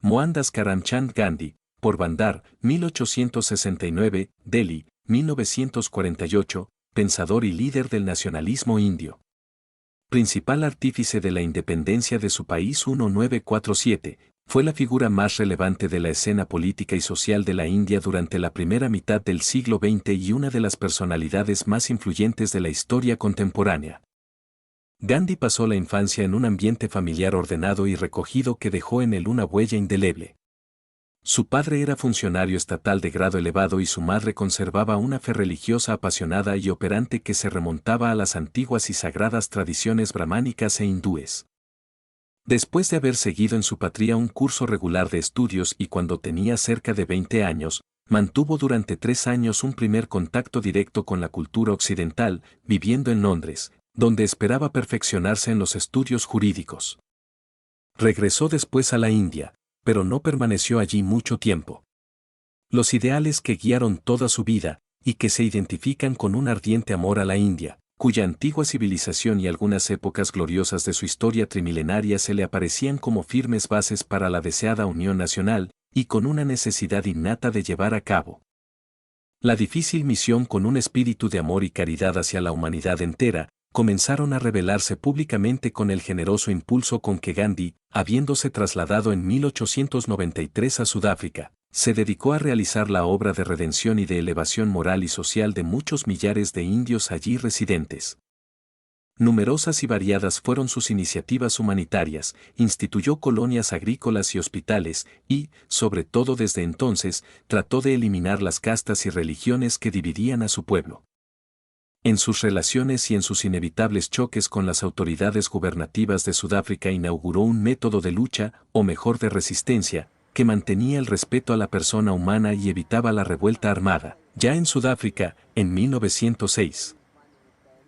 Mohandas Karamchand Gandhi, Porbandar, 1869, Delhi, 1948, pensador y líder del nacionalismo indio. Principal artífice de la independencia de su país 1947, fue la figura más relevante de la escena política y social de la India durante la primera mitad del siglo XX y una de las personalidades más influyentes de la historia contemporánea. Gandhi pasó la infancia en un ambiente familiar ordenado y recogido que dejó en él una huella indeleble. Su padre era funcionario estatal de grado elevado y su madre conservaba una fe religiosa apasionada y operante que se remontaba a las antiguas y sagradas tradiciones brahmánicas e hindúes. Después de haber seguido en su patria un curso regular de estudios y cuando tenía cerca de 20 años, mantuvo durante 3 años un primer contacto directo con la cultura occidental, viviendo en Londres, donde esperaba perfeccionarse en los estudios jurídicos. Regresó después a la India, pero no permaneció allí mucho tiempo. Los ideales que guiaron toda su vida, y que se identifican con un ardiente amor a la India, cuya antigua civilización y algunas épocas gloriosas de su historia trimilenaria se le aparecían como firmes bases para la deseada unión nacional, y con una necesidad innata de llevar a cabo la difícil misión con un espíritu de amor y caridad hacia la humanidad entera, comenzaron a revelarse públicamente con el generoso impulso con que Gandhi, habiéndose trasladado en 1893 a Sudáfrica, se dedicó a realizar la obra de redención y de elevación moral y social de muchos millares de indios allí residentes. Numerosas y variadas fueron sus iniciativas humanitarias, instituyó colonias agrícolas y hospitales y, sobre todo desde entonces, trató de eliminar las castas y religiones que dividían a su pueblo. En sus relaciones y en sus inevitables choques con las autoridades gubernativas de Sudáfrica inauguró un método de lucha, o mejor de resistencia, que mantenía el respeto a la persona humana y evitaba la revuelta armada. Ya en Sudáfrica, en 1906,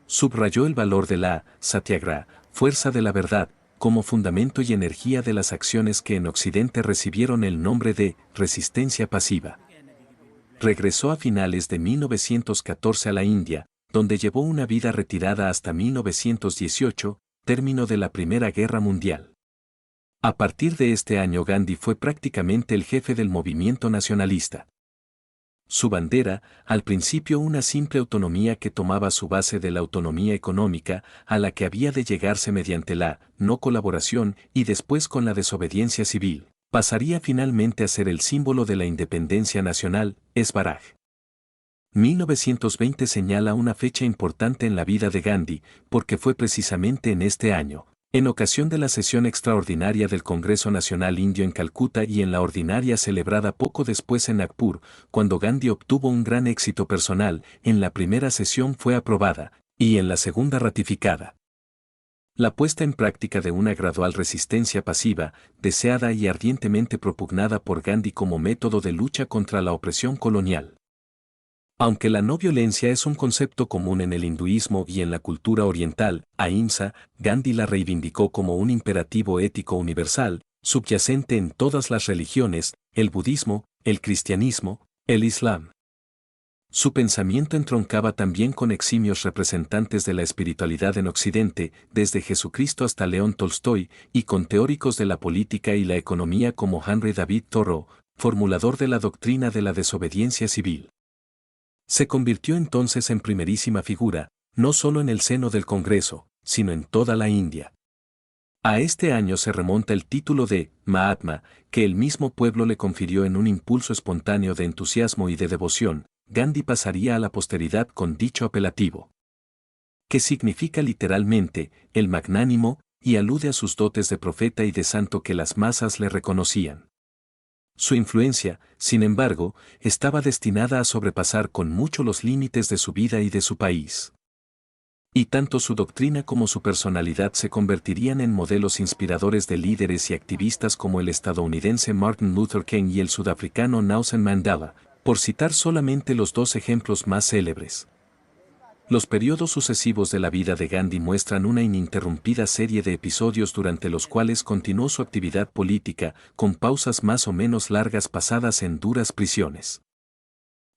subrayó el valor de la satyagraha, fuerza de la verdad, como fundamento y energía de las acciones que en Occidente recibieron el nombre de resistencia pasiva. Regresó a finales de 1914 a la India, donde llevó una vida retirada hasta 1918, término de la Primera Guerra Mundial. A partir de este año Gandhi fue prácticamente el jefe del movimiento nacionalista. Su bandera, al principio una simple autonomía que tomaba su base de la autonomía económica, a la que había de llegarse mediante la no colaboración y después con la desobediencia civil, pasaría finalmente a ser el símbolo de la independencia nacional, Swaraj. 1920 señala una fecha importante en la vida de Gandhi, porque fue precisamente en este año, en ocasión de la sesión extraordinaria del Congreso Nacional Indio en Calcuta y en la ordinaria celebrada poco después en Nagpur, cuando Gandhi obtuvo un gran éxito personal, en la primera sesión fue aprobada, y en la segunda ratificada la puesta en práctica de una gradual resistencia pasiva, deseada y ardientemente propugnada por Gandhi como método de lucha contra la opresión colonial. Aunque la no violencia es un concepto común en el hinduismo y en la cultura oriental, ahimsa, Gandhi la reivindicó como un imperativo ético universal, subyacente en todas las religiones, el budismo, el cristianismo, el islam. Su pensamiento entroncaba también con eximios representantes de la espiritualidad en Occidente, desde Jesucristo hasta León Tolstoy, y con teóricos de la política y la economía como Henry David Thoreau, formulador de la doctrina de la desobediencia civil. Se convirtió entonces en primerísima figura, no solo en el seno del Congreso, sino en toda la India. A este año se remonta el título de Mahatma, que el mismo pueblo le confirió en un impulso espontáneo de entusiasmo y de devoción. Gandhi pasaría a la posteridad con dicho apelativo, que significa literalmente el magnánimo, y alude a sus dotes de profeta y de santo que las masas le reconocían. Su influencia, sin embargo, estaba destinada a sobrepasar con mucho los límites de su vida y de su país. Y tanto su doctrina como su personalidad se convertirían en modelos inspiradores de líderes y activistas como el estadounidense Martin Luther King y el sudafricano Nelson Mandela, por citar solamente los dos ejemplos más célebres. Los periodos sucesivos de la vida de Gandhi muestran una ininterrumpida serie de episodios durante los cuales continuó su actividad política, con pausas más o menos largas pasadas en duras prisiones.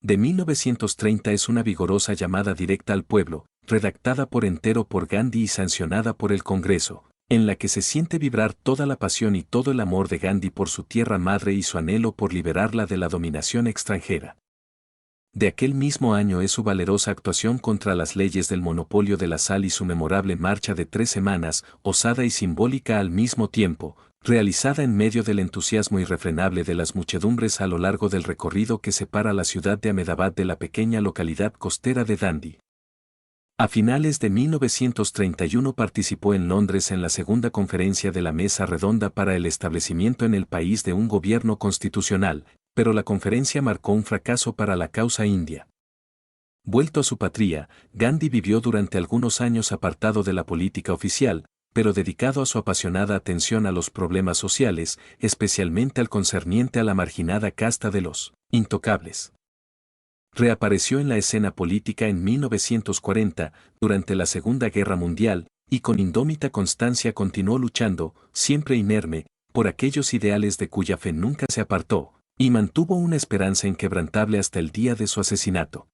De 1930 es una vigorosa llamada directa al pueblo, redactada por entero por Gandhi y sancionada por el Congreso, en la que se siente vibrar toda la pasión y todo el amor de Gandhi por su tierra madre y su anhelo por liberarla de la dominación extranjera. De aquel mismo año es su valerosa actuación contra las leyes del monopolio de la sal y su memorable marcha de 3 semanas, osada y simbólica al mismo tiempo, realizada en medio del entusiasmo irrefrenable de las muchedumbres a lo largo del recorrido que separa la ciudad de Ahmedabad de la pequeña localidad costera de Dandi. A finales de 1931 participó en Londres en la segunda conferencia de la Mesa Redonda para el establecimiento en el país de un gobierno constitucional, pero la conferencia marcó un fracaso para la causa india. Vuelto a su patria, Gandhi vivió durante algunos años apartado de la política oficial, pero dedicado a su apasionada atención a los problemas sociales, especialmente al concerniente a la marginada casta de los intocables. Reapareció en la escena política en 1940, durante la Segunda Guerra Mundial, y con indómita constancia continuó luchando, siempre inerme, por aquellos ideales de cuya fe nunca se apartó, y mantuvo una esperanza inquebrantable hasta el día de su asesinato.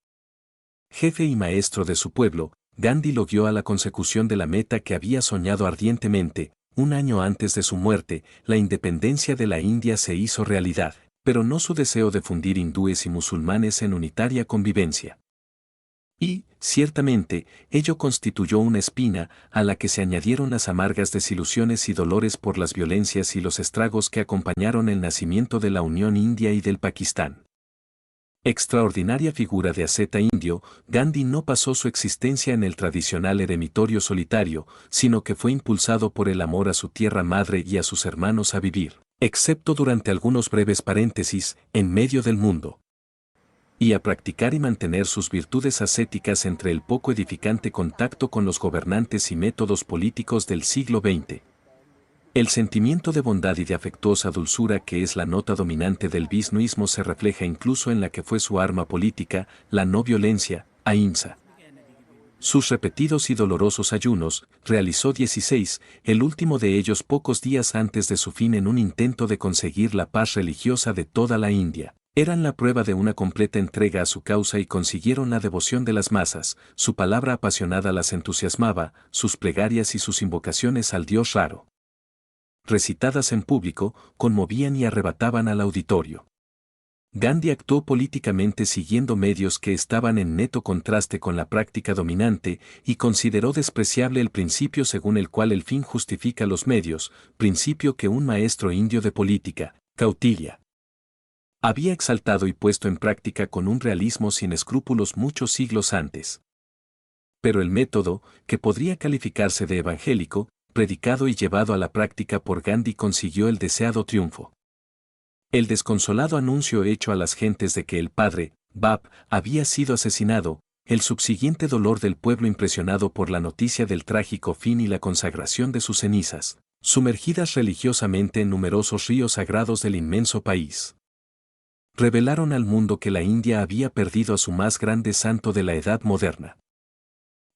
Jefe y maestro de su pueblo, Gandhi lo guió a la consecución de la meta que había soñado ardientemente. Un año antes de su muerte, la independencia de la India se hizo realidad, pero no su deseo de fundir hindúes y musulmanes en unitaria convivencia. Y, ciertamente, ello constituyó una espina, a la que se añadieron las amargas desilusiones y dolores por las violencias y los estragos que acompañaron el nacimiento de la Unión India y del Pakistán. Extraordinaria figura de asceta indio, Gandhi no pasó su existencia en el tradicional eremitorio solitario, sino que fue impulsado por el amor a su tierra madre y a sus hermanos a vivir, excepto durante algunos breves paréntesis, en medio del mundo, y a practicar y mantener sus virtudes ascéticas entre el poco edificante contacto con los gobernantes y métodos políticos del siglo XX. El sentimiento de bondad y de afectuosa dulzura que es la nota dominante del visnuismo se refleja incluso en la que fue su arma política, la no violencia, ahimsa. Sus repetidos y dolorosos ayunos, realizó 16, el último de ellos pocos días antes de su fin en un intento de conseguir la paz religiosa de toda la India. Eran la prueba de una completa entrega a su causa y consiguieron la devoción de las masas, su palabra apasionada las entusiasmaba, sus plegarias y sus invocaciones al Dios raro, recitadas en público, conmovían y arrebataban al auditorio. Gandhi actuó políticamente siguiendo medios que estaban en neto contraste con la práctica dominante y consideró despreciable el principio según el cual el fin justifica los medios, principio que un maestro indio de política, Kautilya, había exaltado y puesto en práctica con un realismo sin escrúpulos muchos siglos antes. Pero el método, que podría calificarse de evangélico, predicado y llevado a la práctica por Gandhi consiguió el deseado triunfo. El desconsolado anuncio hecho a las gentes de que el padre, Bab, había sido asesinado, el subsiguiente dolor del pueblo impresionado por la noticia del trágico fin y la consagración de sus cenizas, sumergidas religiosamente en numerosos ríos sagrados del inmenso país, revelaron al mundo que la India había perdido a su más grande santo de la edad moderna.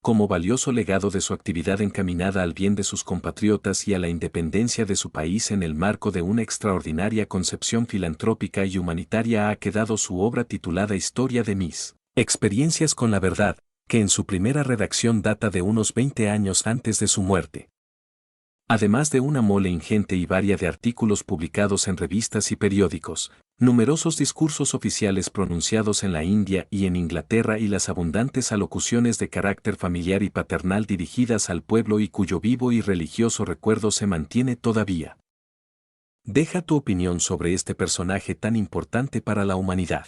Como valioso legado de su actividad encaminada al bien de sus compatriotas y a la independencia de su país en el marco de una extraordinaria concepción filantrópica y humanitaria ha quedado su obra titulada Historia de mis experiencias con la verdad, que en su primera redacción data de unos 20 años antes de su muerte. Además de una mole ingente y varia de artículos publicados en revistas y periódicos, numerosos discursos oficiales pronunciados en la India y en Inglaterra y las abundantes alocuciones de carácter familiar y paternal dirigidas al pueblo y cuyo vivo y religioso recuerdo se mantiene todavía. Deja tu opinión sobre este personaje tan importante para la humanidad.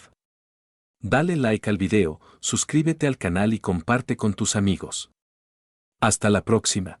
Dale like al video, suscríbete al canal y comparte con tus amigos. Hasta la próxima.